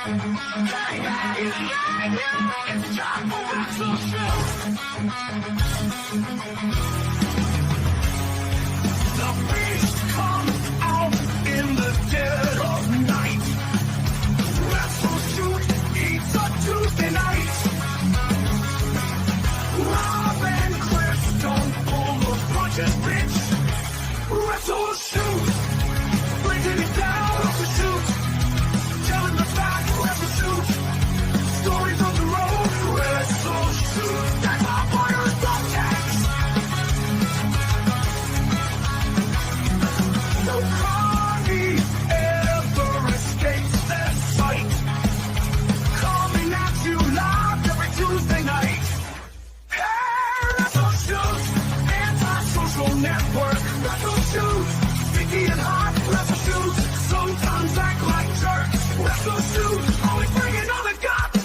The beast comes out in the dead of night. WrestleShoot eats a Tuesday night. Rob and Chris don't pull the punches, bitch. WrestleShoot, breaking it down, WrestleShoot, telling the facts, WrestleShoot, stories on the road, WrestleShoot, that's our Fighters podcast. No Carney ever escapes their sight. Coming at you live every Tuesday night. Hey, WrestleShoot, anti-social network. WrestleShoot, sticky and hot. WrestleShoot, sometimes act like jerks. WrestleShoot, always bringing on the guts.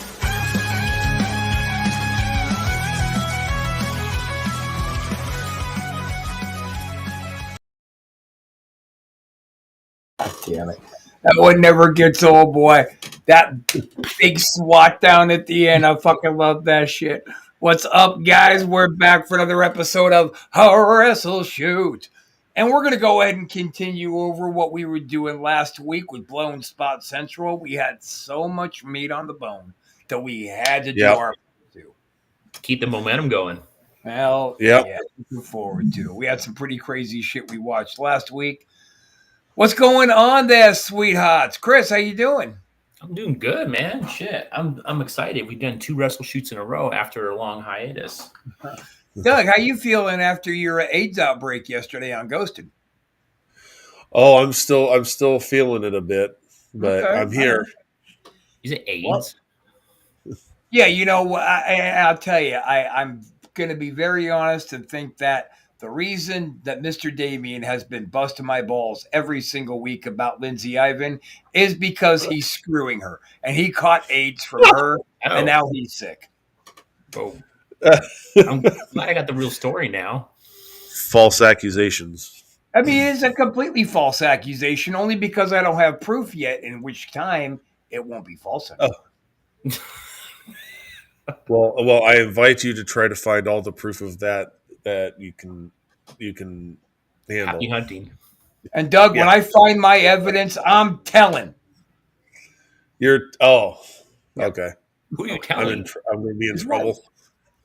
Damn it. That one never gets old, boy. That big swat down at the end. I fucking love that shit. What's up, guys? We're back for another episode of WrestleShoot. And we're going to go ahead and continue over what we were doing last week with Blown Spot Central. We had so much meat on the bone that we had to do our to. Keep the momentum going. Well, yeah, looking forward to it. We had some pretty crazy shit we watched last week. What's going on there, sweethearts? Chris, how you doing? I'm doing good, man. Shit, I'm excited. We've done 2 WrestleShoots in a row after a long hiatus. Doug, how you feeling after your AIDS outbreak yesterday on Ghosted? Oh, I'm still feeling it a bit, but okay. I'm here. Is it AIDS? Well, yeah, you know, I'll tell you, I'm going to be very honest and think that the reason that Mr. Damien has been busting my balls every single week about Lindsay Ivan is because he's screwing her. And he caught AIDS from her, and now he's sick. Oh. I'm glad I got the real story now. False accusations. I mean, it's a completely false accusation, only because I don't have proof yet, in which time it won't be false anymore. Well, I invite you to try to find all the proof of that you can handle. Happy hunting. And Doug, when I find my evidence, I'm telling. Okay. Who are you telling? I'm going to be in trouble.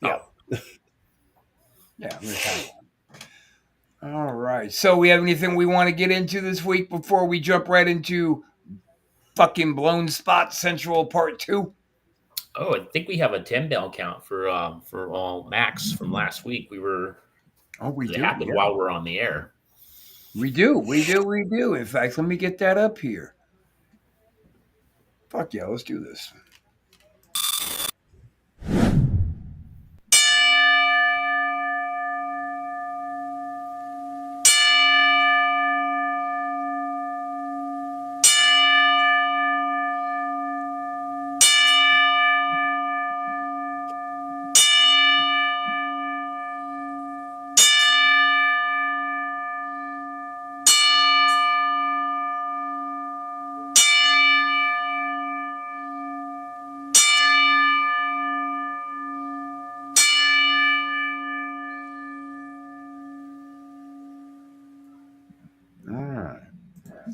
Yeah. Yeah, I'm going to tell you. All right. So we have anything we want to get into this week before we jump right into fucking Blown Spot Central Part 2? Oh, I think we have a 10 bell count for Max from last week. We do. Happened while we're on the air. We do. In fact, let me get that up here. Fuck yeah, let's do this.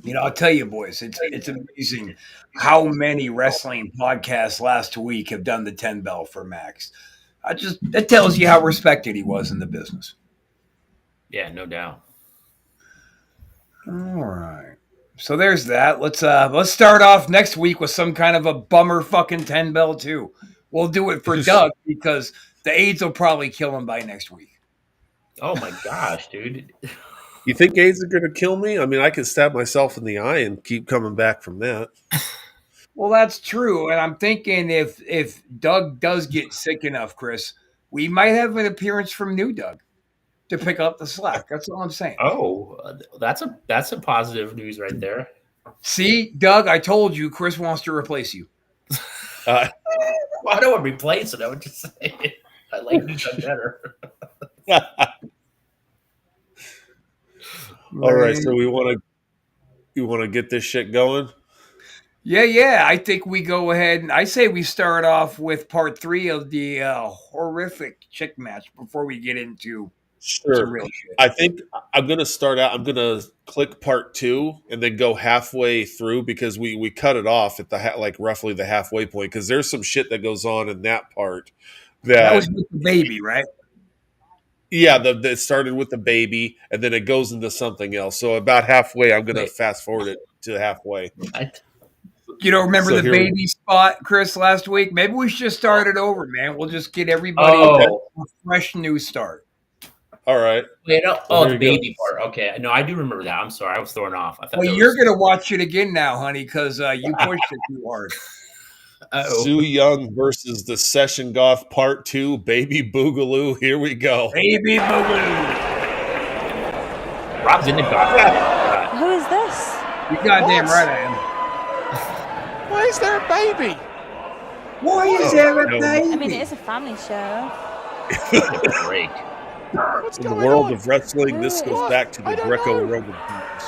You know, I'll tell you, boys, it's amazing how many wrestling podcasts last week have done the 10 bell for Max. That tells you how respected he was in the business. Yeah, no doubt. All right. So there's that. Let's start off next week with some kind of a bummer fucking 10 bell too. We'll do it for Doug because the AIDS will probably kill him by next week. Oh my gosh, dude. You think AIDS are going to kill me? I mean, I could stab myself in the eye and keep coming back from that. Well, that's true. And I'm thinking if Doug does get sick enough, Chris, we might have an appearance from New Doug to pick up the slack. That's all I'm saying. Oh, that's a positive news right there. See, Doug, I told you Chris wants to replace you. Well, I don't want to replace it. I would just say I like New Doug better. All right, so you want to get this shit going? Yeah. I think we go ahead and I say we start off with part 3 of the horrific chick match before we get into some Sure. real shit. I think I'm gonna start out. I'm gonna click part 2 and then go halfway through because we cut it off at the like roughly the halfway point because there's some shit that goes on in that part That that was with the baby, right? yeah, it started with the baby and then it goes into something else. So about halfway, I'm gonna Wait. fast forward it to halfway. You don't remember So the here we- baby spot, Chris, last week? Maybe we should just start it over, man. We'll just get everybody Oh, a fresh new start. All right. wait, no. So Oh, here the you go. baby part. Okay, no, I do remember that. I'm sorry, I was thrown off. I thought Well, that you're was. going to watch it again now, honey, because you pushed it too hard. Uh-oh. Sue Young versus the Session Goth Part 2, Baby Boogaloo. Here we go. Baby boo-boo. Rob's in the God. Who is this? You goddamn right I am. Why is there a baby? Why is there a no. baby? I mean, it is a family show. Break. What's In the going world on? of wrestling, this goes What? back to I the don't Greco-Roman times.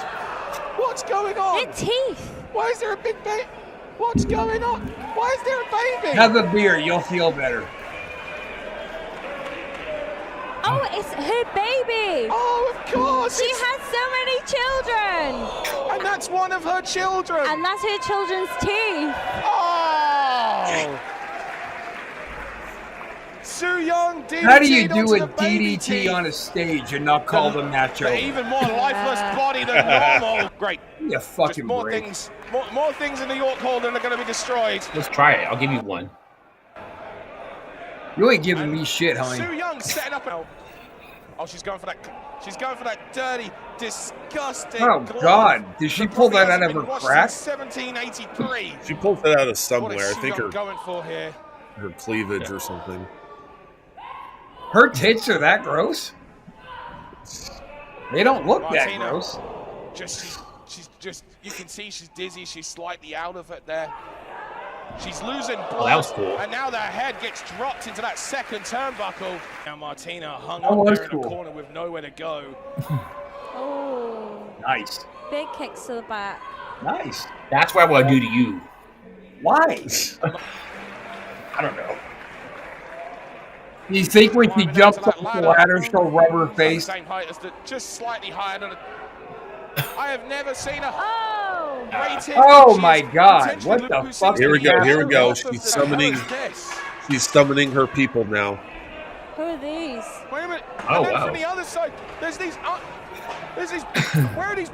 What's going on? They're teeth. Why is there a big baby? What's going on? Why is there a baby? Have a beer. You'll feel better. Oh, it's her baby. Oh, of course. She it's- has so many children. and that's one of her children. And that's her children's teeth. Oh. Sue Young DDT'd How do you do onto a the baby DDT teeth. on a stage and not call the match But over? even more lifeless body than normal. Great. Give me a Just fucking more break. things. More things in the York Hall that are going to be destroyed. Let's try it. I'll give you one. You ain't giving me shit, honey. Sue Young setting up. Oh, she's going for that. She's going for that dirty, disgusting. Oh, glove. God. Did she pull that out Hasn't of her been washed crack? since 1783. She pulled it out of What somewhere. is I Sue think Young going for here? her cleavage or something. Her tits are that gross? They don't look that Martina. gross. She's just. You can see she's dizzy. She's slightly out of it there. She's losing blood. Oh, that was cool. And now their head gets dropped into that second turnbuckle. Now Martina hung That up was there in cool. the corner with nowhere to go. Oh, Nice. big kicks to the back. Nice. That's what I want to do to you. Why? I don't know. You think when she Climbing jumps onto that off the ladder, she'll rub her She's not face? the same height as the, just slightly higher than. I have never seen a Oh, rated. Oh She my is God, potentially what the losing fuck Here we the go, here we half go. of She's the- summoning- Who is this? She's summoning her people now. who are these? Wait a minute. Oh, And then wow. from the other side, there's these. Where are these?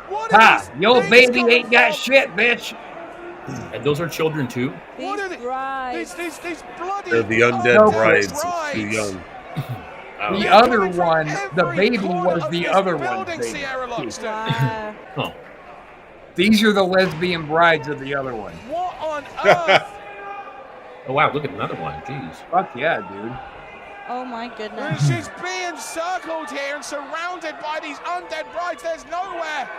What are Ha! these? Your things baby coming ain't got from? shit, bitch. And those are children too. What are These they? brides. These bloody. They're the undead No, brides of brides. Sue Young. Oh. The They're other coming from one, the every baby corner was of the this other one. building, Sierra Loxton. Wow. Oh. These are the lesbian brides of the other one. What on earth? Oh wow! Look at another one. Jeez. Fuck yeah, dude. Oh my And goodness. she's being circled here and surrounded by these undead brides. There's nowhere.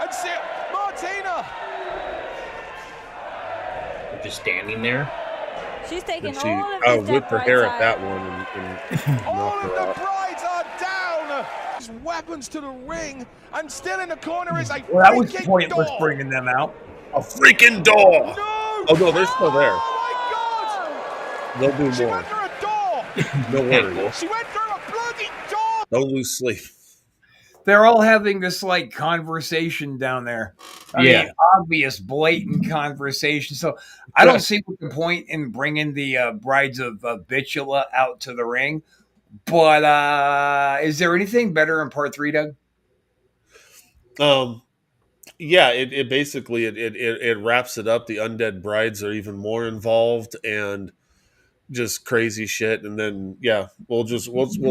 And see, Martina. They're just standing there. She's taking And she all of these dead whipped her brides hair out. at that one and All knocked of her the off. brides are down. There's weapons to the ring, and still in the corner is a Well, that was freaking pointless door. bringing them out. A freaking door! No! Oh, no, they're still there. Oh They'll do my God! She more. went through a door. No worries. She went through a bloody door. Don't lose sleep. They're all having this like conversation down there. I Yeah. mean, obvious, blatant conversation. So I don't see the point in bringing the brides of Bitula out to the ring. But is there anything better in part 3, Doug? Yeah, it basically it wraps it up. The undead brides are even more involved and just crazy shit. And then yeah, we'll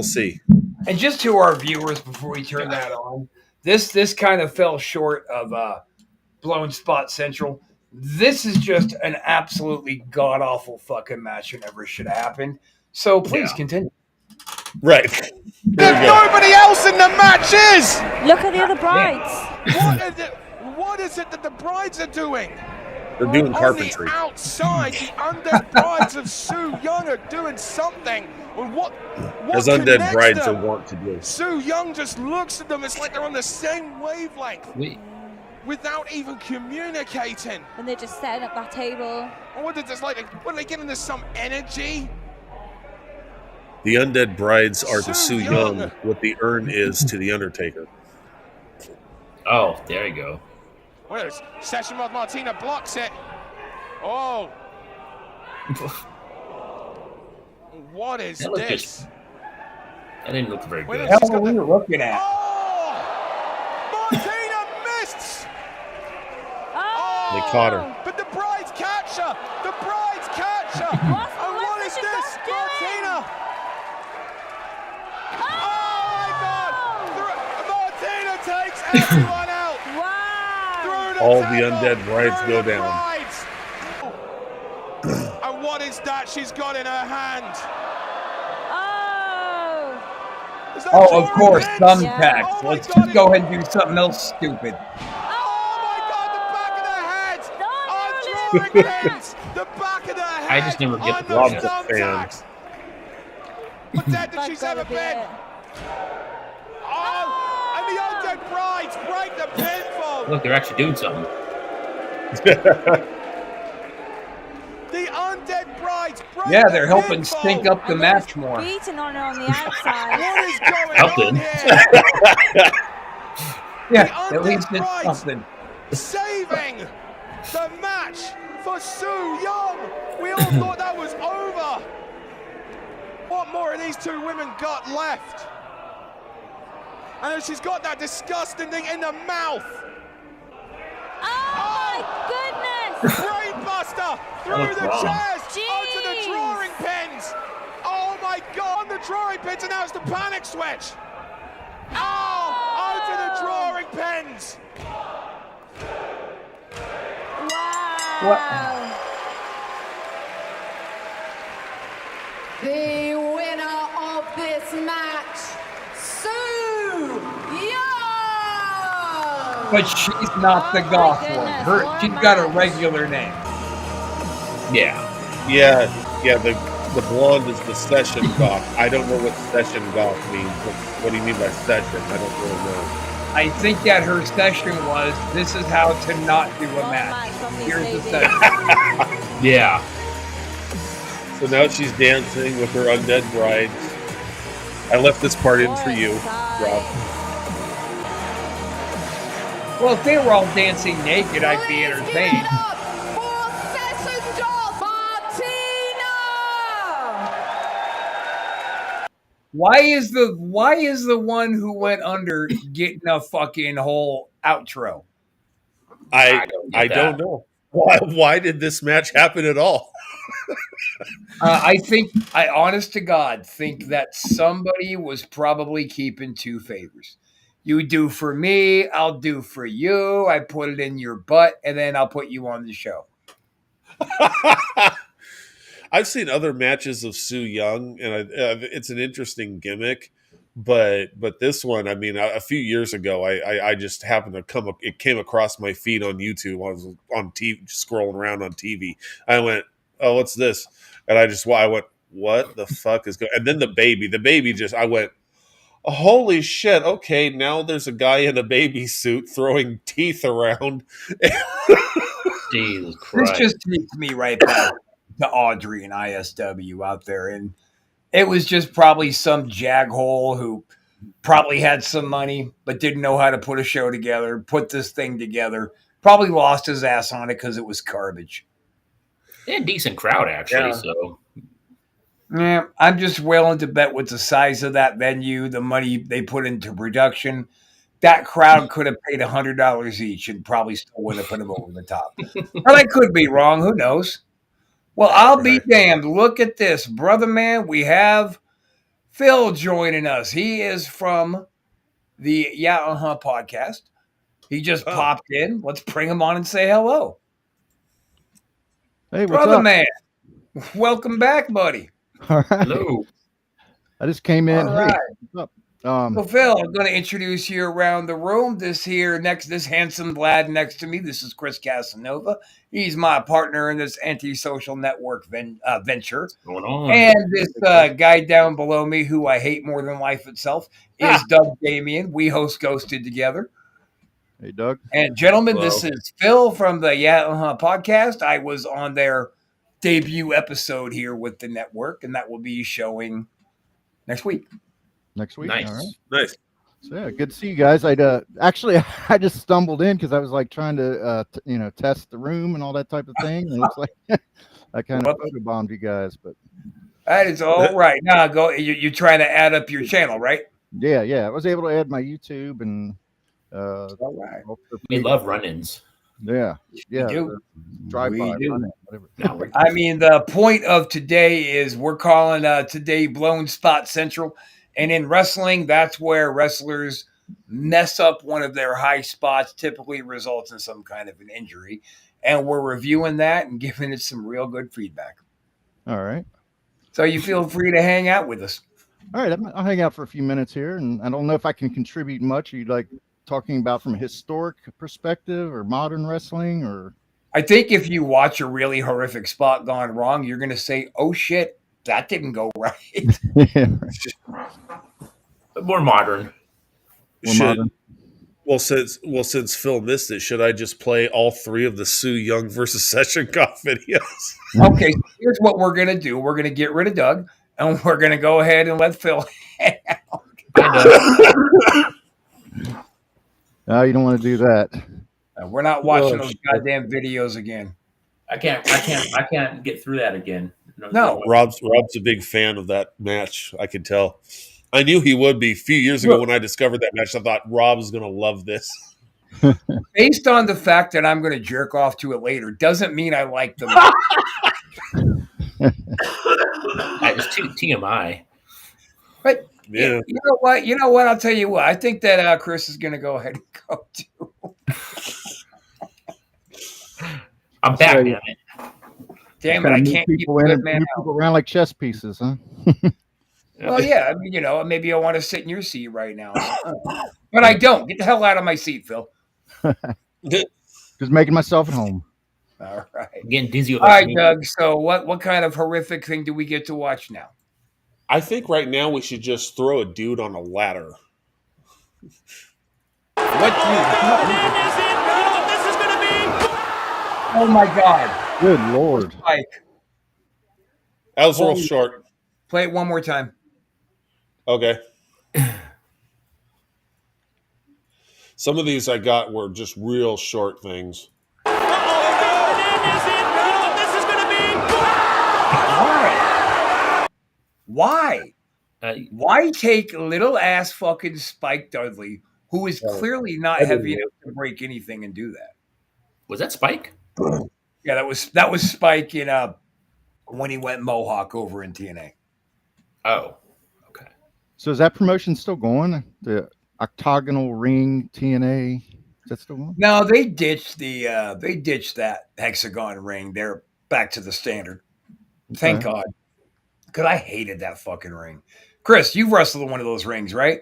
see. And just to our viewers before we turn that on, this kind of fell short of Blown Spot Central. This is just an absolutely god awful fucking match that never should have happened. So please continue. Right. There we go. Nobody else in the match is. Look at the other brides. What is it that the brides are doing? They're doing On carpentry. the outside, the undead brides of Sue Young are doing something. Well, what As undead connects brides them? are wont to do. Sue Young just looks at them. It's like they're on the same wavelength. Wait. without even communicating. And they're just setting up that table. I wonder, what are they giving us some energy? The undead brides are to Su Su Yung. Yung what the urn is to the Undertaker. Oh, there you go. Well, Session Mod Martina blocks it. Oh. What is That looked this? That didn't look very Wait, good. she's Hell, got we the- were looking at. Oh! Martina missed! Oh! They caught her. But the brides catch her! The brides catch her! And what is she this? got doing? Martina! Oh! Oh my God! Martina takes everyone out! Wow! Through the All the table, undead brides through go the down. brides. And what is that she's got in her hand? Oh! Is that Oh, of drawing course, pins? thumbtacks. Oh my Let's God, just go ahead and do something else stupid. Oh my God, the back of the head! No, On no, drawing no. pins! The back of the head! I just never get on the those Rob's a fan. thumbtacks! But dead that That's she's gotta ever be been! it. Oh! And the undead brides break the pinfall! Look, they're actually doing something. The undead brides break Yeah, the they're helping pinfall. stink up the And they're match more. beating on her on the outside. What is going Helping. on here? Yeah, The at least undead it's brides something. saving the match for Su Yung. We all thought that was over. What more of these two women got left? And then she's got that disgusting thing in the mouth. Oh my goodness! Brainbuster through looks the wrong. chairs onto the Jeez. drawing pins. Oh my God, the drawing pins, and now it's the panic switch. Oh, onto the drawing pins. Wow! The winner of this match, Su Yung! But she's not the Oh, my goth one. goodness, Her, what a she's got a match. regular name. Yeah. Yeah, the blonde is the session goth. I don't know what session goth means. What do you mean by session? I don't really know. I think that her session was, this is how to not do a One match. match from these Here's the ladies. session. Yeah. So now she's dancing with her undead brides. I left this part in for you, Rob. Well, if they were all dancing naked, I'd be Please give it entertained. up for Session Doll Martina! Why is the one who went under getting a fucking whole outro? I I don't get don't that. know. Why did this match happen at all? I honest to God, think that somebody was probably keeping two favors. You do for me, I'll do for you. I put it in your butt, and then I'll put you on the show. I've seen other matches of Su Yung, and it's an interesting gimmick. But this one, I mean, a few years ago, I just happened to it came across my feed on YouTube. I was on TV, scrolling around on TV. I went, "Oh, what's this?" And I went, "What the fuck is going?" And then the baby just, I went, "Holy shit! Okay, now there's a guy in a baby suit throwing teeth around." Jesus This Christ. just takes me right back to Audrey and ISW out there. And it was just probably some jaghole who probably had some money, but didn't know how to put a show together, put this thing together, probably lost his ass on it because it was garbage. They had a decent crowd, actually. Yeah. So Yeah, I'm just willing to bet with the size of that venue, the money they put into production, that crowd could have paid $100 each and probably still would have put them over the top. Or I could be wrong. Who knows? Well, I'll be Right. damned. Look at this, brother man. We have Phil joining us. He is from the podcast. He just Oh. popped in. Let's bring him on and say hello. Hey, what's Brother up? man, welcome back, buddy. All right. hello. I just came in. All Hey, right. what's up? So Phil, I'm going to introduce you around the room. This handsome lad next to me, this is Chris Casanova. He's my partner in this antisocial network venture. What's going on? And this guy down below me, who I hate more than life itself, is Doug Damien. We host Ghosted together. Hey, Doug. And gentlemen, Hello. this is Phil from the podcast. I was on their debut episode here with the network, and that will be showing next week. Next week. Nice. All right. Nice. So yeah, good to see you guys. Actually I just stumbled in because I was like trying to test the room and all that type of thing. And it looks like I kind of photobombed you guys, but That is all right. Now go. You're trying to add up your channel, right? yeah, I was able to add my YouTube and All right. We love run-ins. Yeah, We do. drive by, We do. whatever. Now we're I mean, the point of today is we're calling today Blown Spot Central. And in wrestling, that's where wrestlers mess up one of their high spots, typically results in some kind of an injury. And we're reviewing that and giving it some real good feedback. All right. So you feel free to hang out with us. All right, I'll hang out for a few minutes here, and I don't know if I can contribute much. Are you like talking about from a historic perspective or modern wrestling, or? I think if you watch a really horrific spot gone wrong, you're going to say, oh, shit, that didn't go right. Yeah, but more modern. More modern. Well, since Phil missed it, should I just play all 3 of the Sue Young versus Session Goff videos? Okay, so here's what we're going to do. We're going to get rid of Doug, and we're going to go ahead and let Phil hang out. No, you don't want to do that. We're not watching those goddamn videos again. I can't get through that again. No. Rob's a big fan of that match. I could tell. I knew he would be. A few years ago when I discovered that match, I thought Rob's going to love this. Based on the fact that I'm going to jerk off to it later, doesn't mean I like them. It's too TMI. But Yeah. You know what? I'll tell you what. I think that Chris is going to go ahead and go too. I'm back, damn it. Damn it! I can't keep people a in good and man move out. people around like chess pieces, huh? Well, yeah. I mean, maybe I want to sit in your seat right now, but I don't. Get the hell out of my seat, Phil. Just making myself at home. All right. I'm getting dizzy with All right, Doug. So, what kind of horrific thing do we get to watch now? I think right now we should just throw a dude on a ladder. Oh my God! Good Lord. Spike. That was real Holy- short. Play it one more time. Okay. Some of these I got were just real short things. Why? Why take little ass fucking Spike Dudley, who is clearly not heavy enough to break anything, and do that? Was that Spike? Yeah, that was Spike in when he went Mohawk over in TNA. Oh, okay. So is that promotion still going? The octagonal ring TNA? Is that still going? No, they ditched that hexagon ring. They're back to the standard. Thank God. Because I hated that fucking ring. Chris, you've wrestled in one of those rings, right?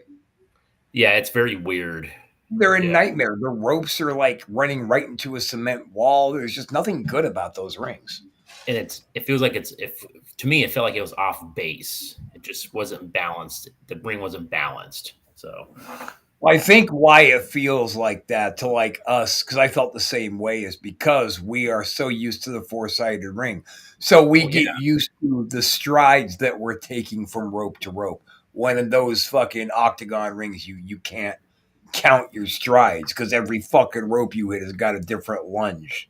Yeah, it's very weird. They're a nightmare. The ropes are like running right into a cement wall. There's just nothing good about those rings. And it feels like to me, it felt like it was off base. It just wasn't balanced. The ring wasn't balanced. So Well, I think why it feels like that to like us, because I felt the same way, is because we are so used to the four-sided ring. So we get used to the strides that we're taking from rope to rope. When in those fucking octagon rings, you can't count your strides because every fucking rope you hit has got a different lunge.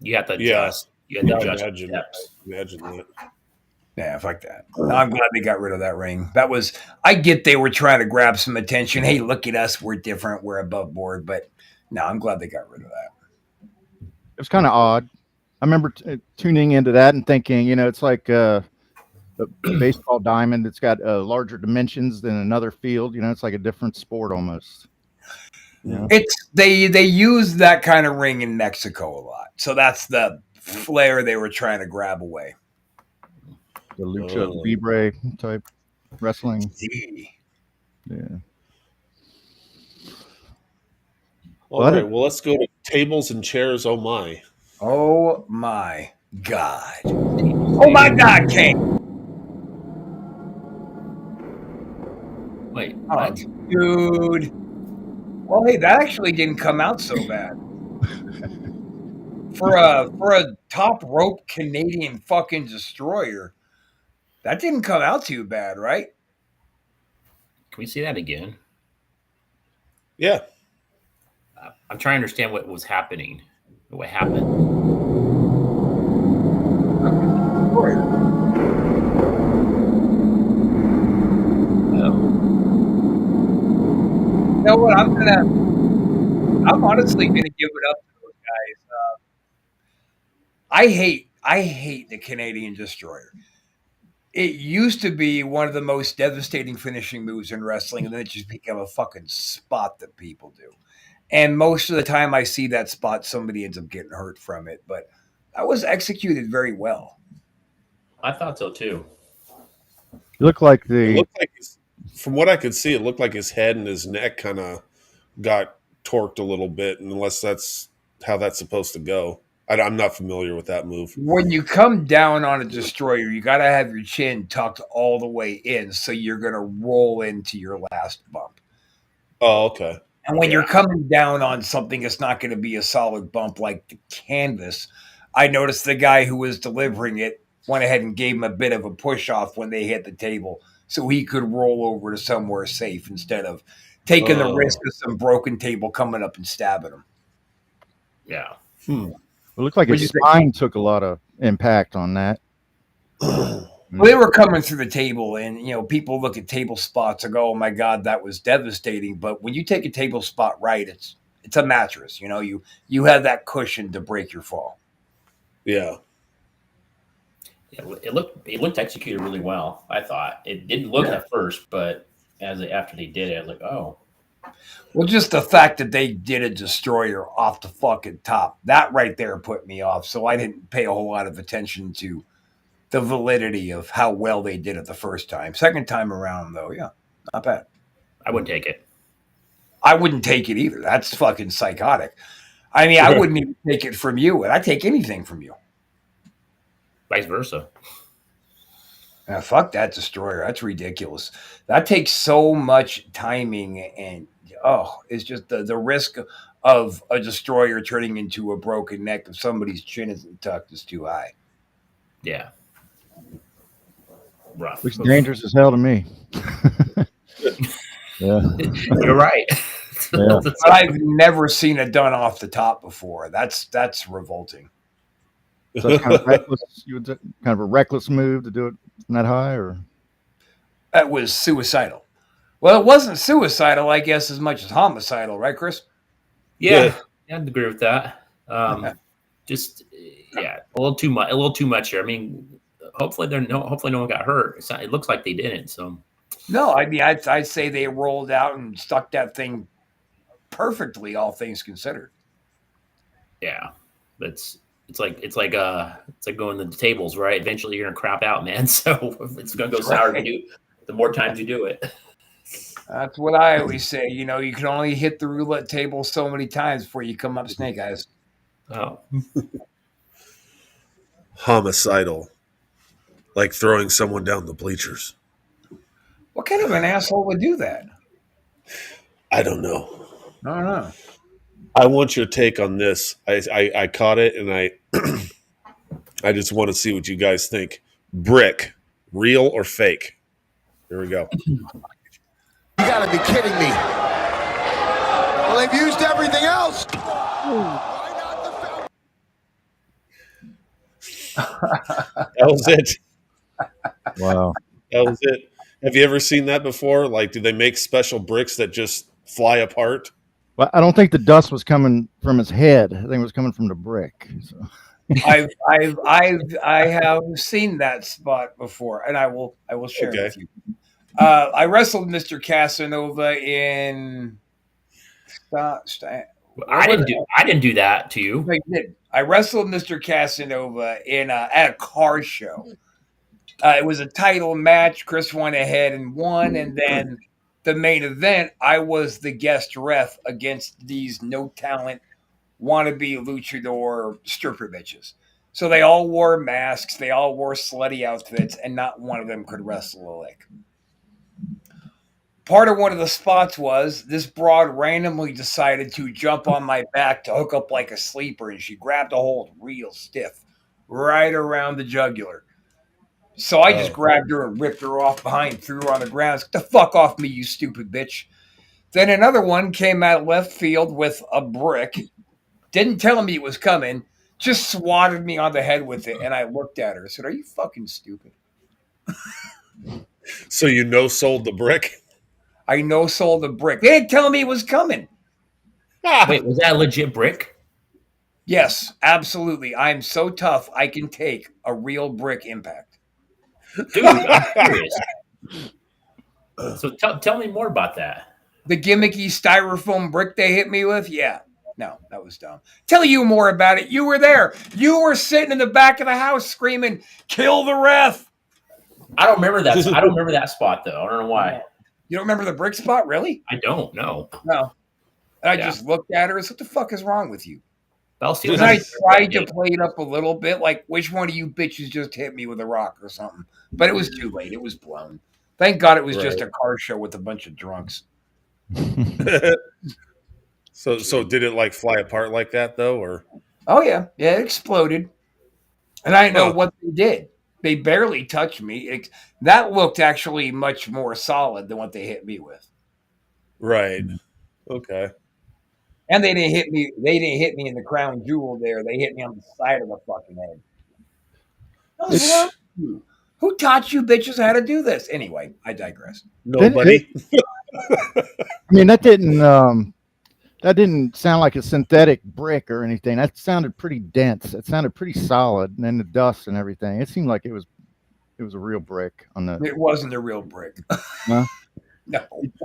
you have to adjust. You have to adjust Imagine that. Yeah, fuck that. No, I'm glad they got rid of that ring. I get they were trying to grab some attention. Hey, look at us. We're different. We're above board. But no, I'm glad they got rid of that. It was kind of odd. I remember tuning into that and thinking, it's like a baseball diamond that's got larger dimensions than another field. It's like a different sport almost. Yeah. They use that kind of ring in Mexico a lot. So that's the flair they were trying to grab away. The lucha libre type wrestling. Yeah. All right, well, let's go to tables and chairs. Oh, my. Oh, my God. Oh, my God, King. Wait, Oh, what? dude. Well, hey, that actually didn't come out so bad. For a top rope Canadian fucking destroyer, that didn't come out too bad, right? Can we see that again? Yeah. I'm trying to understand what was happening. What happened? Oh, You know what? I'm honestly gonna give it up to those guys. I hate the Canadian destroyer. It used to be one of the most devastating finishing moves in wrestling, and then it just became a fucking spot that people do. And most of the time, I see that spot, somebody ends up getting hurt from it. But that was executed very well. I thought so too. You look like It the looked like from what I could see, it looked like his head and his neck kind of got torqued a little bit, unless that's how that's supposed to go. I'm not familiar with that move. When you come down on a destroyer, you got to have your chin tucked all the way in, so you're going to roll into your last bump. Oh, okay. And when you're coming down on something, it's not going to be a solid bump like the canvas. I noticed the guy who was delivering it went ahead and gave him a bit of a push off when they hit the table so he could roll over to somewhere safe instead of taking the risk of some broken table coming up and stabbing him. Yeah. it looked like What'd his you think? spine took a lot of impact on that. Well, they were coming through the table, and people look at table spots and go, "Oh my god, that was devastating." But when you take a table spot right, it's a mattress. You have that cushion to break your fall. Yeah. It looked executed really well. I thought it didn't look at first, but after they did it, I was like, oh, Well, just the fact that they did a destroyer off the fucking top, that right there put me off. So I didn't pay a whole lot of attention to the validity of how well they did it the first time. Second time around, though, yeah, not bad. I wouldn't take it. I wouldn't take it either. That's fucking psychotic. I mean, I wouldn't even take it from you, and I'd take anything from you. Vice versa. Fuck that destroyer. That's ridiculous. That takes so much timing, and it's just the risk of a destroyer turning into a broken neck if somebody's chin isn't tucked is too high. Yeah. Rough. Looks dangerous as hell to me. Yeah. You're right. Yeah. But I've never seen it done off the top before. That's revolting. So it's kind of reckless. Kind of a reckless move to do it from that high, or That was suicidal. Well, it wasn't suicidal, I guess, as much as homicidal, right, Chris? Yeah, I'd agree with that. Just a little too much. A little too much here. I mean, hopefully no one got hurt. It looks like they didn't. So No, I mean, I'd say they rolled out and stuck that thing perfectly, all things considered. yeah, it's like going to the tables, right? Eventually, you're gonna crap out, man. So it's gonna go sour. Right. The more times you do it. That's what I always say. You can only hit the roulette table so many times before you come up snake eyes. Oh, Homicidal. Like throwing someone down the bleachers. What kind of an asshole would do that? I don't know. I don't know. I want your take on this. I caught it, and I just want to see what you guys think. Brick, real or fake? Here we go. You gotta be kidding me. Well, they've used everything else. Why not the That was it. wow. That was it. Have you ever seen that before? Like, do they make special bricks that just fly apart? Well, I don't think the dust was coming from his head. I think it was coming from the brick. So. I have seen that spot before, and I will share it with you. I wrestled Mr. Casanova in. I didn't do that to you. I did. I wrestled Mr. Casanova at a car show. It was a title match. Chris went ahead and won, and then the main event, I was the guest ref against these no talent wannabe luchador stripper bitches. So they all wore masks, they all wore slutty outfits, and not one of them could wrestle a lick. Part of one of the spots was this broad randomly decided to jump on my back to hook up like a sleeper, and she grabbed a hold real stiff right around the jugular. So I just Oh. grabbed her and ripped her off behind, threw her on the ground. Get the fuck off me, you stupid bitch. Then another one came out left field with a brick, didn't tell me it was coming, just swatted me on the head with it. And I looked at her and said, "Are you fucking stupid?" So you no sold the brick? I no sold the brick. They didn't tell me it was coming. Wait, was that a legit brick? Yes, absolutely. I'm so tough, I can take a real brick impact. Dude, I'm curious. So tell me more about that. The gimmicky styrofoam brick they hit me with? Yeah. No, that was dumb. Tell you more about it. You were there. You were sitting in the back of the house screaming, "Kill the ref." I don't remember that. I don't remember that spot though. I don't know why. You don't remember the brick spot? Really? I don't know. No. And I Yeah. just looked at her and said, "What the fuck is wrong with you?" But I'll see And what I happens. tried to play it up a little bit, like, which one of you bitches just hit me with a rock or something? But it was too late. It was blown. Thank God it was just a car show with a bunch of drunks. So did it like fly apart like that though, or? Oh, yeah. Yeah, it exploded. And I didn't know Huh. what they did. They barely touched me. That looked actually much more solid than what they hit me with. Right. Okay. And they didn't hit me. They didn't hit me in the crown jewel there. They hit me on the side of the fucking head. What's wrong with you? Who taught you bitches how to do this? Anyway, I digress. Nobody. I mean, that didn't sound like a synthetic brick or anything. That sounded pretty dense. It sounded pretty solid, and then the dust and everything. It seemed like it was a real brick on the. It wasn't a real brick. Huh? No.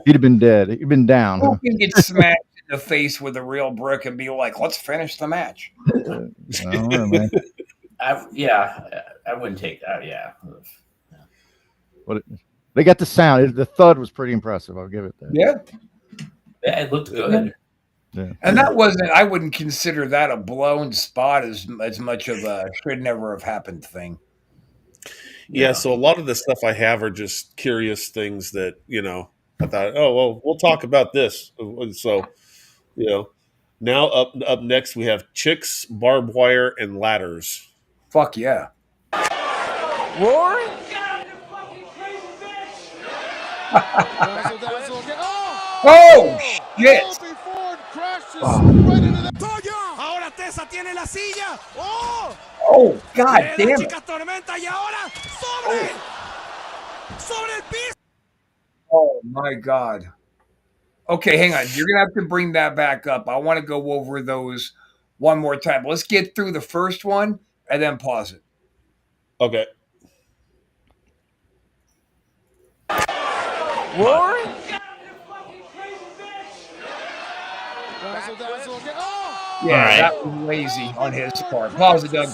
You'd have been dead. You'd been down. Who Huh? can get smacked in the face with a real brick and be like, "Let's finish the match"? I don't know, man. I wouldn't take that. Yeah. What they got the sound. The thud was pretty impressive. I'll give it that. Yeah. Yeah, it looked good. Yeah. And that wasn't, I wouldn't consider that a blown spot as much of a should never have happened thing. Yeah, so a lot of the stuff I have are just curious things that, I thought, oh, well, we'll talk about this. So, now up next we have chicks, barbed wire, and ladders. Fuck yeah. Rory? Oh, shit. Ahora Tessa tiene la silla. ¡Oh! Oh, god Le da damn it. Chica Tormenta y ahora sobre. Sobre el piso. Oh, my God. Okay, hang on. You're going to have to bring that back up. I want to go over those one more time. Let's get through the first one and then pause it. Okay. Rory? Yeah, Alright. that was lazy on his part. Pause it, Doug.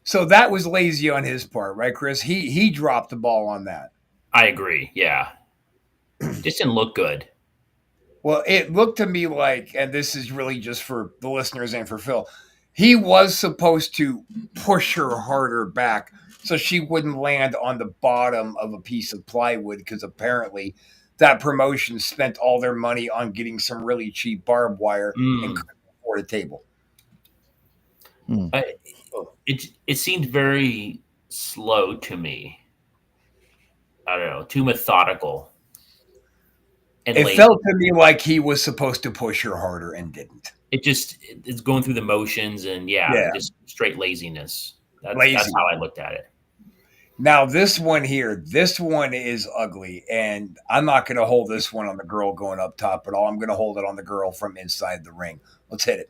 So that was lazy on his part, right, Chris? He dropped the ball on that. I agree. Yeah. Just didn't look good. Well, it looked to me like, and this is really just for the listeners and for Phil, he was supposed to push her harder back so she wouldn't land on the bottom of a piece of plywood because apparently that promotion spent all their money on getting some really cheap barbed wire and couldn't afford a table. It seemed very slow to me. I don't know, too methodical. And It lazy. felt to me like he was supposed to push her harder and didn't. It's going through the motions and Yeah. just straight laziness. That's Lazy. how I looked at it. Now, this one here, this one is ugly, and I'm not going to hold this one on the girl going up top at all. I'm going to hold it on the girl from inside the ring. Let's hit it.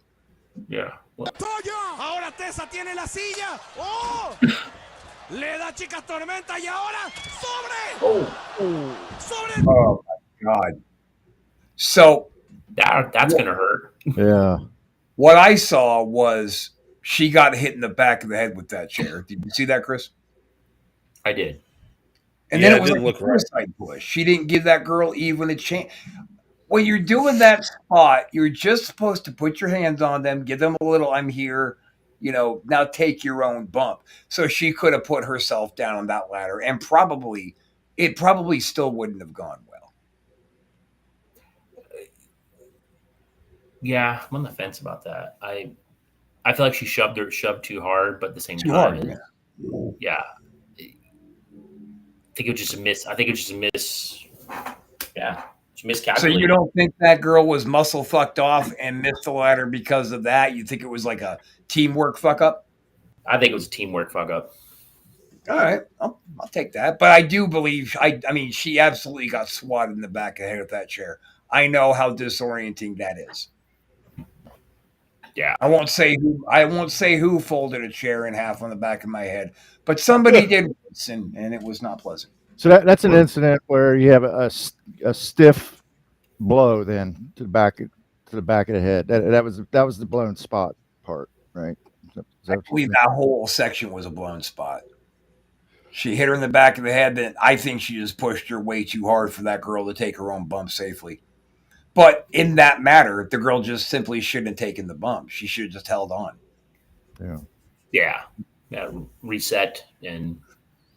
Yeah. Well, Ahora Tessa tiene la silla. ¡Oh! Le da Chica Tormenta y ahora sobre. Sobre. Oh, my God. So that's gonna hurt. Yeah. what I saw was she got hit in the back of the head with that chair. Did you see that, Chris? I did. And Yeah, then it it was didn't like look a right. suicide push. She didn't give that girl even a chance. When you're doing that spot, you're just supposed to put your hands on them, give them a little, "I'm here," now take your own bump. So she could have put herself down on that ladder and probably it probably still wouldn't have gone well. Yeah, I'm on the fence about that. I feel like she shoved too hard, but at the same Too time, hard, yeah. I think it was just a miss. I think it was just a miss. Yeah, she So miscalculated. you don't think that girl was muscle fucked off and missed the ladder because of that? You think it was like a teamwork fuck up? I think it was a teamwork fuck up. All right, I'll take that. But I do believe I mean she absolutely got swatted in the back of the head with that chair. I know how disorienting that is. Yeah, I won't say who folded a chair in half on the back of my head, but somebody did once, and it was not pleasant. So that's an incident where you have a stiff blow then to the back of the head. That was the blown spot part, right? Is that I what you believe think? that whole section was a blown spot. She hit her in the back of the head. Then I think she just pushed her way too hard for that girl to take her own bump safely. But in that matter, the girl just simply shouldn't have taken the bump. She should have just held on. Yeah. yeah. Reset and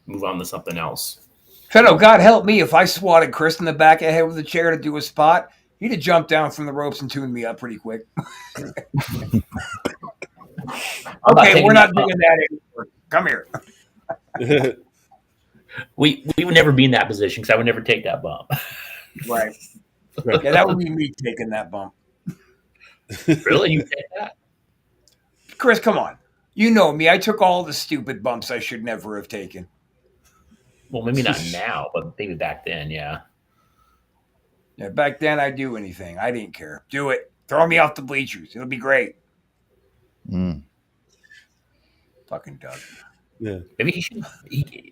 move on to something else. Feddo, God help me, if I swatted Chris in the back of the head with a chair to do a spot, he'd have jumped down from the ropes and tuned me up pretty quick. Okay, we're not doing that anymore. Come here. We would never be in that position because I would never take that bump. Right. Yeah, that would be me taking that bump. Really, you take that? Chris, come on. You know me. I took all the stupid bumps I should never have taken. Well, maybe not now, but maybe back then, yeah. Yeah, back then I'd do anything. I didn't care. Do it. Throw me off the bleachers. It'll be great. Fucking Doug. Yeah. Maybe he should.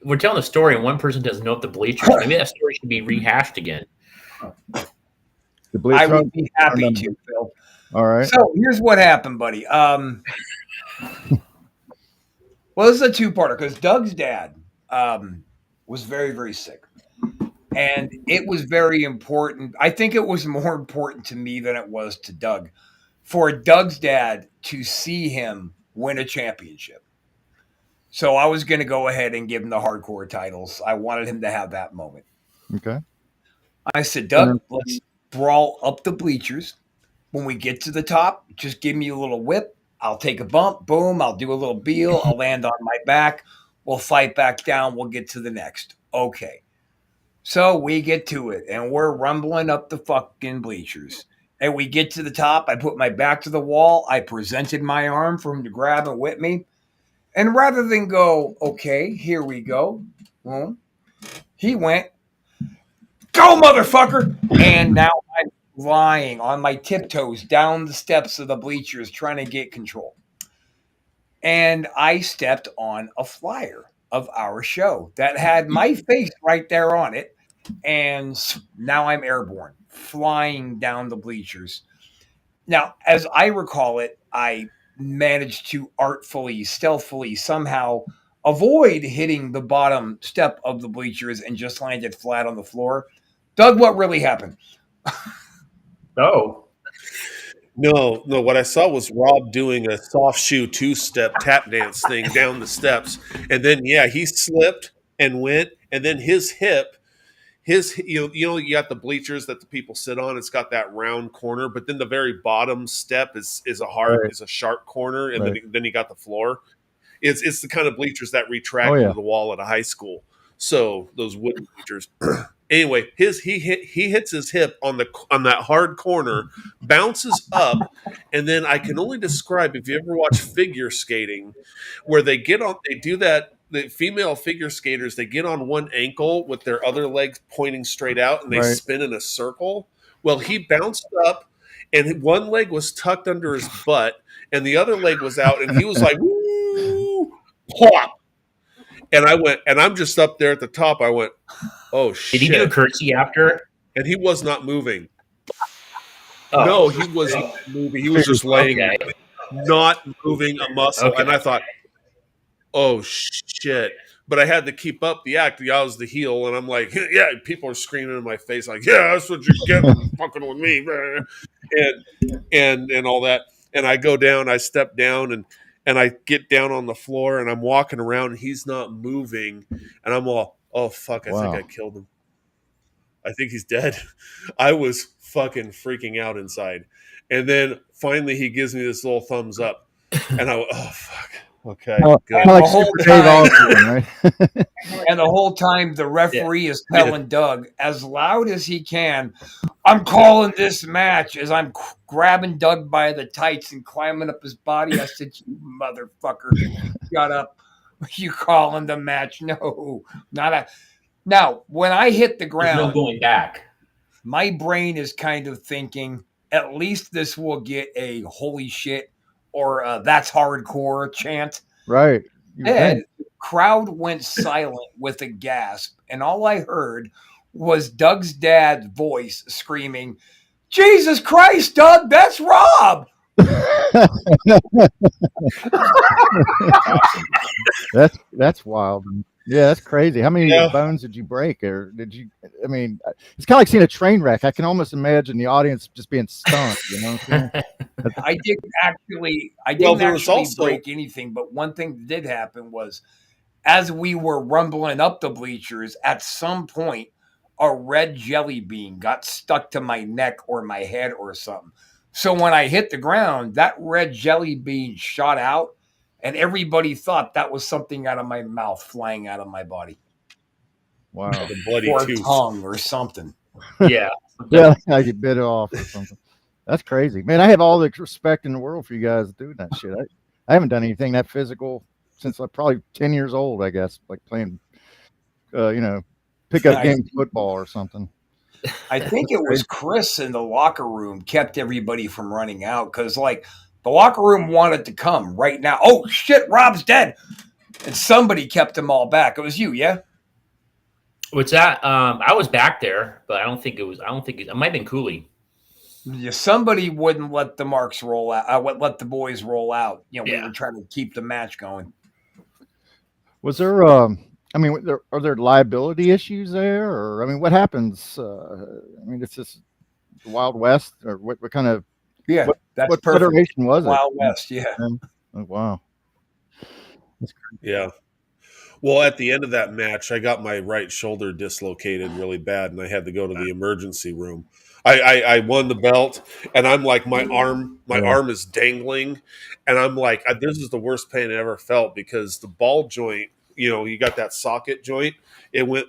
We're telling a story, and one person doesn't know up the bleachers. Maybe that story should be rehashed again. The bleach I hole? would be happy to, Phil. All right. So here's what happened, buddy. Well, this is a two-parter because Doug's dad was very, very sick. And it was very important. I think it was more important to me than it was to Doug. For Doug's dad to see him win a championship. So I was going to go ahead and give him the hardcore titles. I wanted him to have that moment. Okay. I said, Doug, let's brawl up the bleachers. When we get to the top, just give me a little whip. I'll take a bump. Boom. I'll do a little beel. I'll land on my back. We'll fight back down. We'll get to the next. Okay. So we get to it, and we're rumbling up the fucking bleachers. And we get to the top. I put my back to the wall. I presented my arm for him to grab and whip me. And rather than go, okay, here we go, well, he went, go, motherfucker! And now I'm lying on my tiptoes down the steps of the bleachers trying to get control. And I stepped on a flyer of our show that had my face right there on it. And now I'm airborne, flying down the bleachers. Now, as I recall it, I managed to artfully, stealthily, somehow avoid hitting the bottom step of the bleachers and just landed flat on the floor. Doug, what really happened? Oh, No. What I saw was Rob doing a soft shoe two-step tap dance thing down the steps, and then he slipped and went, and then his hip, you got the bleachers that the people sit on. It's got that round corner, but then the very bottom step is a sharp corner, and then you got the floor. It's the kind of bleachers that retract into the wall at a high school. So those wooden bleachers. Anyway, he hits his hip on that hard corner, bounces up, and then I can only describe, if you ever watch figure skating, where they do that. The female figure skaters, they get on one ankle with their other legs pointing straight out, and they spin in a circle. Well, he bounced up, and one leg was tucked under his butt, and the other leg was out, and he was like, woo, pop. And I went, and I'm just up there at the top. I went, oh, shit. Did he do a curtsy after? And he was not moving. Oh. No, he was not moving. He was just laying there, not moving a muscle. Okay. And I thought, oh, shit. But I had to keep up the act. I was the heel, and I'm like, yeah, people are screaming in my face, like, yeah, that's what you get for fucking with me, man. And all that. And I go down, I step down, and I get down on the floor, and I'm walking around, and he's not moving. And I'm all, Oh fuck! I think Wow. I killed him. I think he's dead. I was fucking freaking out inside. And then finally he gives me this little thumbs up. And oh, fuck. Okay, Kind good. And of the like whole Super Dave time, Osborne, right? and the whole time, the referee is telling Doug as loud as he can, "I'm calling this match." As I'm grabbing Doug by the tights and climbing up his body, I said, "You motherfucker, shut up! You calling the match? No, not a." Now, when I hit the There's no ground, going back. my brain is kind of thinking, at least this will get a "holy shit" or "that's hardcore" chant. Right. You would Then think. the crowd went silent with a gasp, and all I heard was Doug's dad's voice screaming, "Jesus Christ, Doug, that's Rob!" That's wild. Yeah, that's crazy. How many Yeah. bones did you break, or did you? I mean, it's kind of like seeing a train wreck. I can almost imagine the audience just being stunned. You know what I'm saying? I didn't actually, Well, there was also break anything, but one thing that did happen was as we were rumbling up the bleachers, at some point, a red jelly bean got stuck to my neck or my head or something. So when I hit the ground, that red jelly bean shot out, and everybody thought that was something out of my mouth flying out of my body, Wow. the bloody or a tooth. tongue or something. Yeah. Yeah, I get bit off or something. That's crazy, man. I have all the respect in the world for you guys doing that shit. I haven't done anything that physical since I'm probably 10 years old, I guess, like playing, pickup game football or something. I think it was Chris in the locker room kept everybody from running out because, like, the locker room wanted to come right now. Oh shit, Rob's dead, and somebody kept them all back. It was you, yeah. What's that? I was back there, but I don't think it was. It might have been Cooley. Yeah, somebody wouldn't let the marks roll out. Let the boys roll out. We Yeah. were trying to keep the match going. Was there, I mean, are there liability issues there? Or, I mean, what happens? I mean, it's just the Wild West, or what kind of, Yeah, that's what perfect. federation was it? Wild West, yeah. Oh, wow. Yeah. Well, at the end of that match, I got my right shoulder dislocated really bad, and I had to go to the emergency room. I won the belt, and I'm like, my arm is dangling, and I'm like, this is the worst pain I ever felt because the ball joint, you got that socket joint. It went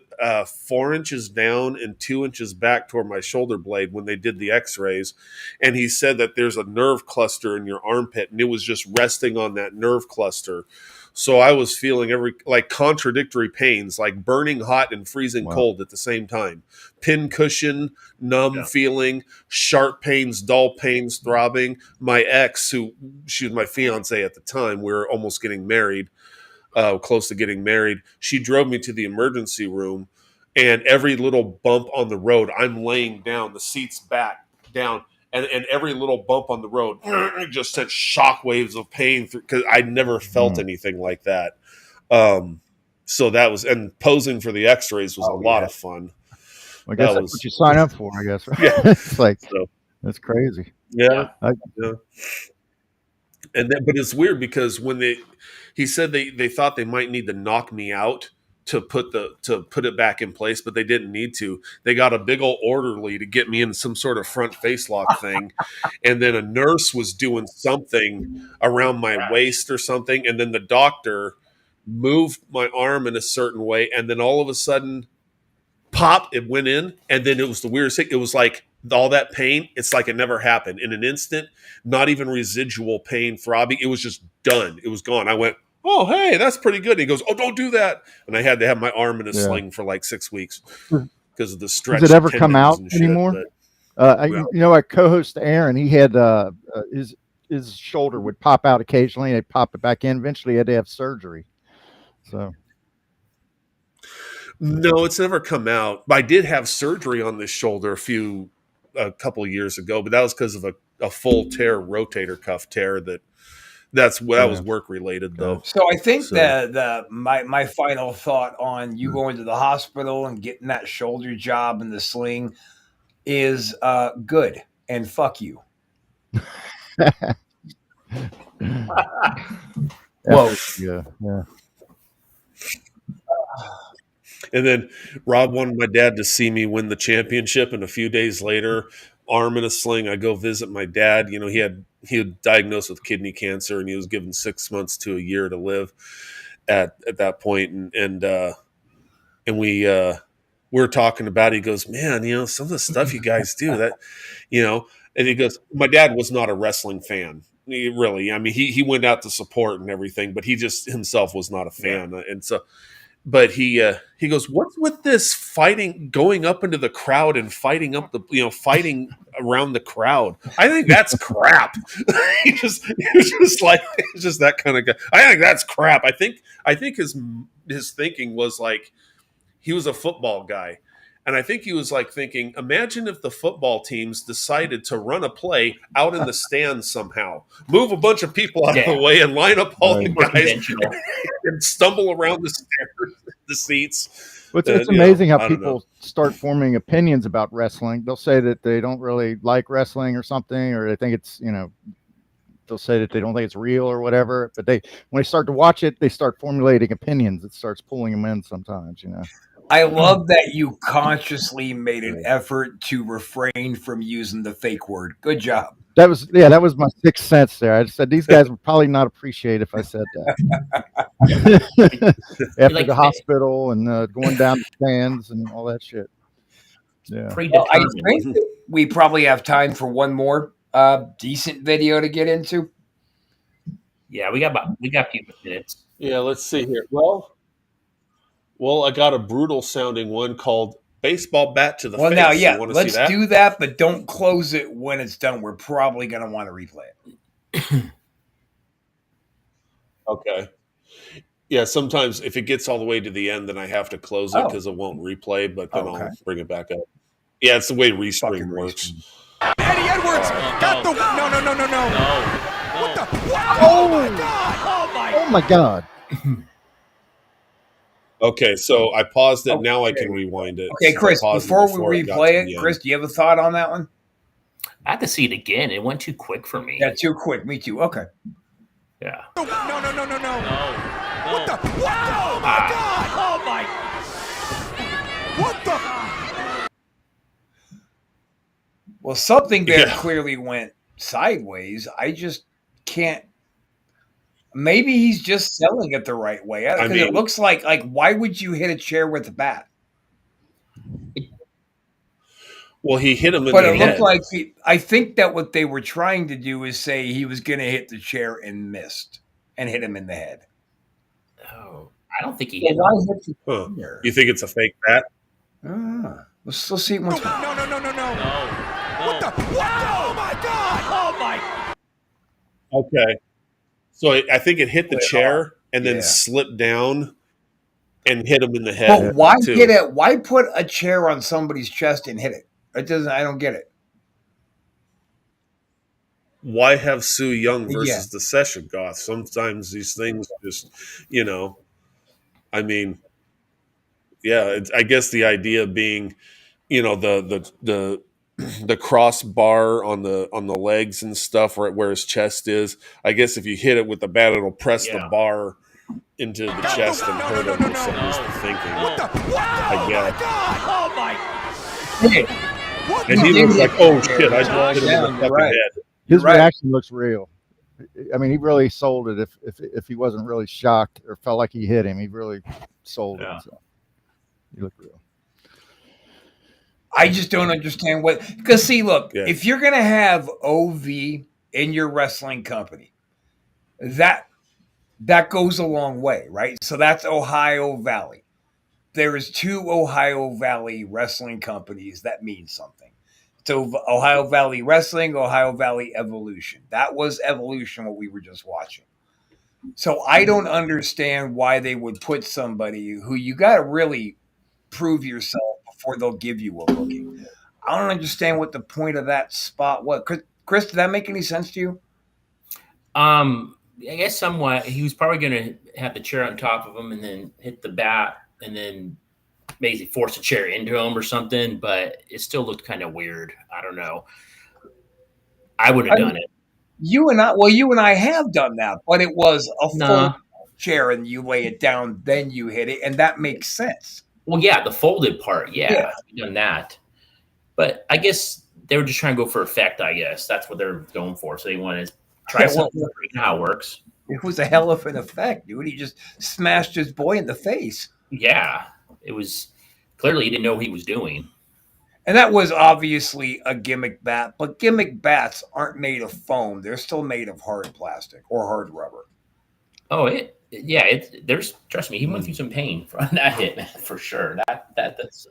4 inches down and 2 inches back toward my shoulder blade when they did the X-rays, and he said that there's a nerve cluster in your armpit, and it was just resting on that nerve cluster. So I was feeling contradictory pains, like burning hot and freezing cold at the same time. Pin cushion, numb feeling, sharp pains, dull pains, throbbing. My ex, she was my fiance at the time, we were almost getting married, close to getting married. She drove me to the emergency room, and every little bump on the road, I'm laying down, the seat's back down. And every little bump on the road just sent shockwaves of pain because I'd never felt anything like that. So that was, and posing for the X-rays was a lot of fun. Well, I guess that's what you sign up for, I guess. Right? Yeah. It's like, So, that's crazy. yeah. And then, but it's weird because when he said they thought they might need to knock me out to put it back in place, but they didn't need to. They got a big old orderly to get me in some sort of front face lock thing, and then a nurse was doing something around my waist or something, and then the doctor moved my arm in a certain way, and then all of a sudden, pop! It went in, and then it was the weirdest thing. It was like all that pain. It's like it never happened in an instant. Not even residual pain, throbbing. It was just done. It was gone. I went, oh, hey, that's pretty good. And he goes, oh, don't do that. And I had to have my arm in a sling for like 6 weeks because of the stretch. Does it ever come out anymore? I co-host Aaron. He had his shoulder would pop out occasionally. They'd pop it back in. Eventually, he had to have surgery. So, no, it's never come out. I did have surgery on this shoulder a couple of years ago, but that was because of a full tear, rotator cuff tear. That was work related though. So I think that my final thought on you going to the hospital and getting that shoulder job in the sling is good, and fuck you. well, yeah. And then Rob wanted my dad to see me win the championship, and a few days later, arm in a sling, I go visit my dad. You know, he had diagnosed with kidney cancer, and he was given 6 months to a year to live at that point. And we were talking about it. He goes, man, you know, some of the stuff you guys do that, you know, and he goes, my dad was not a wrestling fan. Really, I mean, he went out to support and everything, but he just himself was not a fan, and so but he goes, what's with this fighting, going up into the crowd and fighting up the, you know, fighting around the crowd? I think that's crap. he was just like, he's just that kind of guy. I think that's crap. I think his thinking was like, he was a football guy. And I think he was like thinking, imagine if the football teams decided to run a play out in the stands somehow, move a bunch of people out of the way and line up all the guys and stumble around the stairs, the seats. It's amazing how people start forming opinions about wrestling. They'll say that they don't really like wrestling or something, or they think it's, you know, they'll say that they don't think it's real or whatever. But when they start to watch it, they start formulating opinions. It starts pulling them in sometimes, you know. I love that you consciously made an effort to refrain from using the fake word. Good job. That was my sixth sense there. I just said these guys would probably not appreciate if I said that. After the hospital and going down the stands and all that shit. Yeah. Well, I think that we probably have time for one more decent video to get into. Yeah, we got a few minutes. Yeah, let's see here. Well, I got a brutal sounding one called "Baseball Bat to the Face." Now, yeah, let's do that, but don't close it when it's done. We're probably going to want to replay it. Okay. Yeah, sometimes if it gets all the way to the end, then I have to close it because it won't replay, but then I'll bring it back up. Yeah, it's the way Restream works. Eddie Edwards got the no. What the? Wow. Oh my god! Oh my god! Okay, so I paused it. Now I can rewind it. Okay, Chris, before we replay it, Chris, do you have a thought on that one? I have to see it again. It went too quick for me. Yeah, too quick. Me too. Okay. Yeah. No. What the? Wow. Oh my god! Oh my! What the? Well, something there clearly went sideways. I just can't. Maybe he's just selling it the right way. Because it looks like why would you hit a chair with a bat? Well, he hit him in the head. But it looked like I think that what they were trying to do is say he was going to hit the chair and missed and hit him in the head. Oh, I don't think he hit him. You think it's a fake bat? Let's see once more. No. What the? Wow. Oh my god! Oh my! Okay. So I think it hit the chair and then slipped down and hit him in the head. But why hit it? Why put a chair on somebody's chest and hit it? It doesn't. I don't get it. Why have Sue Young versus the Session Goth? Sometimes these things just, you know, I mean, yeah. I guess the idea being, you know, the crossbar on the legs and stuff, right where his chest is. I guess if you hit it with the bat, it'll press the bar into the chest and hurt him. Was the thinking. What the? Wow! I guess. Oh my god! Oh my! And he was like, "Oh shit! I just hit him in the fucking head." His reaction looks real. I mean, he really sold it. If he wasn't really shocked or felt like he hit him, he really sold it. So he looked real. I just don't understand because see, look, if you're going to have OV in your wrestling company, that goes a long way, right? So that's Ohio Valley. There is 2 Ohio Valley wrestling companies that mean something. So Ohio Valley Wrestling, Ohio Valley Evolution. That was Evolution, what we were just watching. So I don't understand why they would put somebody who you got to really prove yourself before they'll give you a booking. I don't understand what the point of that spot was. Chris, did that make any sense to you? I guess somewhat. He was probably going to have the chair on top of him and then hit the bat and then maybe force a chair into him or something, but it still looked kind of weird. I don't know. I would have done it. You and I have done that, but it was a full chair and you lay it down, then you hit it, and that makes sense. Well, yeah, the folded part. Yeah, Yeah. we've done that. But I guess they were just trying to go for effect. I guess that's what they're going for. So they want to try Yeah, well, something different. You know how it works. it was a hell of an effect, dude. He just smashed his boy in the face. Yeah, it was clearly he didn't know what he was doing. And that was obviously a gimmick bat, but gimmick bats aren't made of foam. They're still made of hard plastic or hard rubber. Oh, there's trust me, he went through some pain from that hit, man, for sure. That's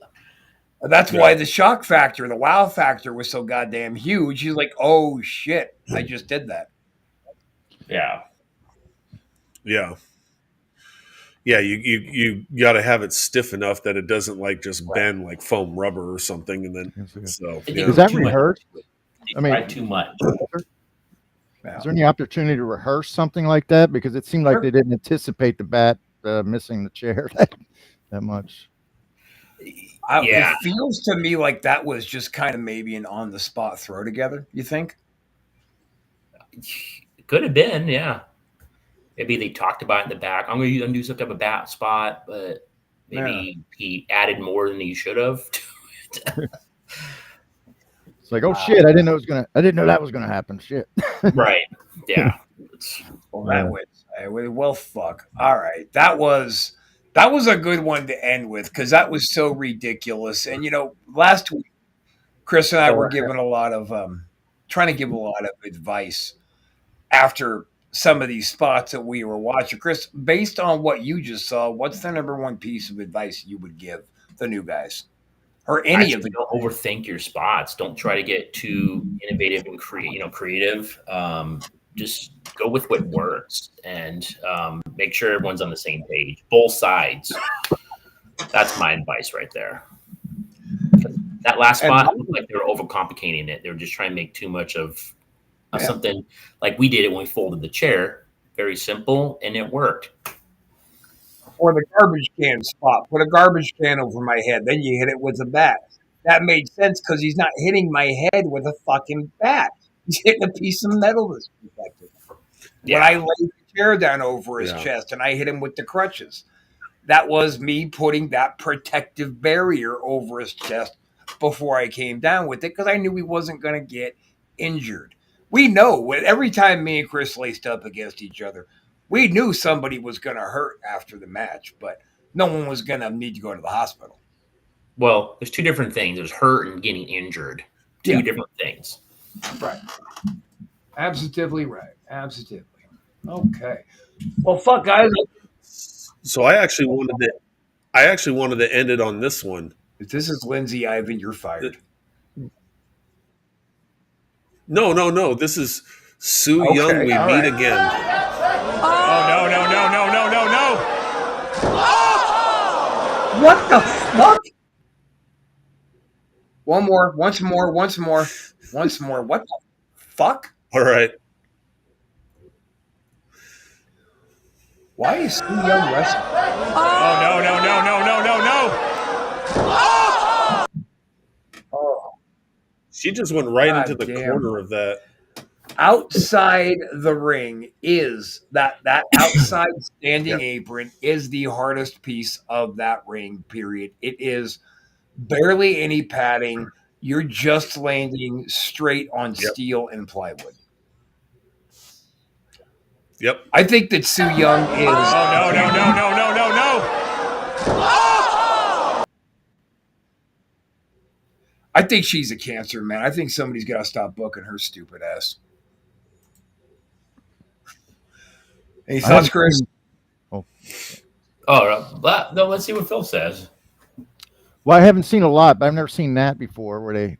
That's why the shock factor, the wow factor was so goddamn huge. He's like, oh shit, I just did that. yeah. Yeah. Yeah, you got to have it stiff enough that it doesn't like just bend like foam rubber or something, and then so It yeah. did Is that too much. rehearsed? He I mean, tried too much. Yeah. Is there any opportunity to rehearse something like that? Because it seemed like Sure. they didn't anticipate the bat missing the chair that much. Yeah. It feels to me like that was just kind of maybe an on the spot throw together. You think? It could have been, yeah. Maybe they talked about it in the back. I'm going to do some type of bat spot, but maybe he added more than he should have. It's like, oh shit, I didn't know that was gonna happen. Shit. Right. Yeah. Well, that was well, fuck. All right, that was a good one to end with because that was so ridiculous. And last week, Chris and I were giving a lot of trying to give a lot of advice after some of these spots that we were watching. Chris, based on what you just saw, what's the number one piece of advice you would give the new guys or any of the? Don't overthink your spots. Don't try to get too innovative and creative. Just go with what works and make sure everyone's on the same page, both sides. That's my advice right there. That last spot, it looked like they were overcomplicating it. They were just trying to make too much of something like we did it when we folded the chair. Very simple, and it worked. Or the garbage can spot. Put a garbage can over my head. Then you hit it with a bat. That made sense because he's not hitting my head with a fucking bat. He's hitting a piece of metal that's protected. Yeah. When I laid the chair down over his chest and I hit him with the crutches, that was me putting that protective barrier over his chest before I came down with it because I knew he wasn't going to get injured. We know every time me and Chris laced up against each other, we knew somebody was going to hurt after the match, but no one was going to need to go to the hospital. Well, there's two different things. There's hurt and getting injured. Two different things. Right. Absolutely right. Absolutely. Okay. Well, fuck, guys. So I actually wanted to end it on this one. If this is Lindsay Ivan, you're fired. No. This is Sue Young. We meet again. Oh, no, no, no, no, no, no, no. What the fuck? Once more. What the fuck? All right. Why is Sue Young wrestling? Oh, no, no, no, no, no, no, no. Oh, She just went right God into the damn. corner of that. outside the ring is that outside standing apron is the hardest piece of that ring, period. It is barely any padding. You're just landing straight on steel and plywood. Yep. I think that Sue Young is. Oh, no, no, no, no, no, no, no. I think she's a cancer, man. I think somebody's got to stop booking her stupid ass. Any thoughts, Chris? Oh, no, let's see what Phil says. Well, I haven't seen a lot, but I've never seen that before, where they,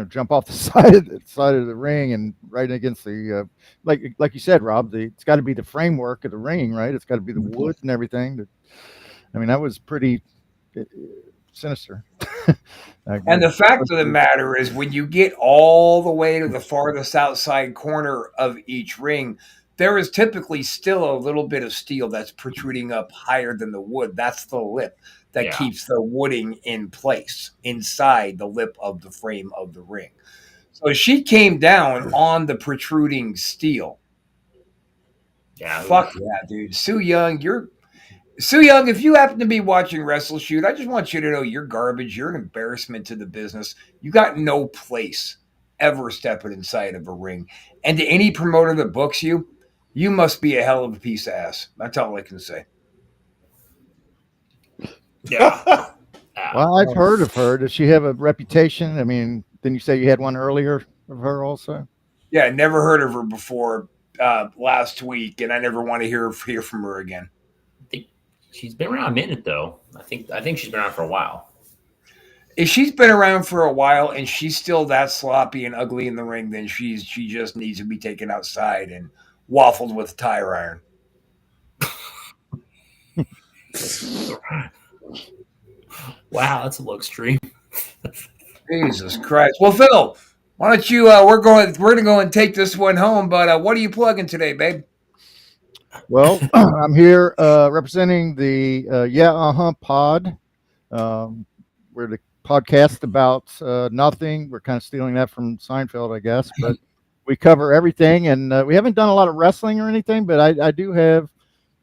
jump off the side of the ring and right against the like you said, Rob. It's got to be the framework of the ring, right? It's got to be the wood and everything. That was pretty sinister. And the fact of the matter is, when you get all the way to the farthest outside corner of each ring, there is typically still a little bit of steel that's protruding up higher than the wood. That's the lip that keeps the wooding in place inside the lip of the frame of the ring. So she came down on the protruding steel. Yeah. Fuck yeah, dude. Sue Young, Sue Young, if you happen to be watching WrestleShoot, I just want you to know you're garbage. You're an embarrassment to the business. You got no place ever stepping inside of a ring. And to any promoter that books you, you must be a hell of a piece of ass. That's all I can say. Yeah. Well, I've heard of her. Does she have a reputation? I mean, didn't you say you had one earlier of her also? Yeah, I never heard of her before last week, and I never want to hear from her again. I think she's been around a minute though. I think she's been around for a while. If she's been around for a while and she's still that sloppy and ugly in the ring, then she just needs to be taken outside and waffled with a tire iron. Wow, that's a little extreme. Jesus Christ! Well, Phil, why don't you? We're gonna go and take this one home. But what are you plugging today, babe? Well, I'm here representing the pod. We're the podcast about nothing. We're kind of stealing that from Seinfeld, I guess, but we cover everything, and we haven't done a lot of wrestling or anything. But I do have,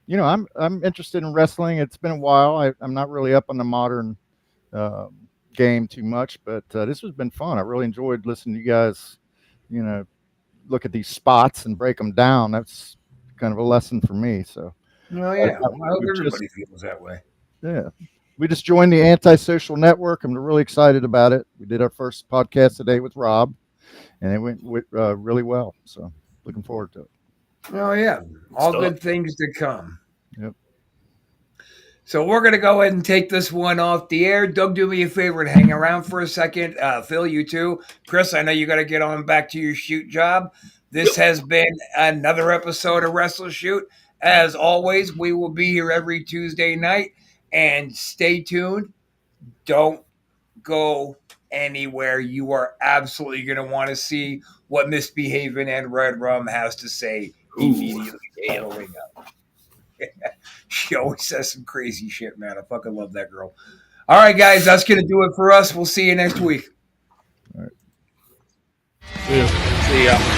I'm interested in wrestling. It's been a while. I'm not really up on the modern game too much, but this has been fun. I really enjoyed listening to you guys, look at these spots and break them down. That's kind of a lesson for me. So, Oh yeah, I hope everybody feels that way. Yeah. We just joined the Antisocial Network. I'm really excited about it. We did our first podcast today with Rob, and it went really well. So looking forward to it. Oh yeah, all good things to come. Yep. So we're going to go ahead and take this one off the air. Doug, do me a favor and hang around for a second. Phil, you too. Chris, I know you got to get on back to your shoot job. This has been another episode of WrestleShoot. As always, we will be here every Tuesday night. And stay tuned. Don't go anywhere. You are absolutely going to want to see what Misbehaving and Red Rum has to say immediately following up. She always says some crazy shit, man. I fucking love that girl. All right, guys, that's going to do it for us. We'll see you next week. All right. See ya.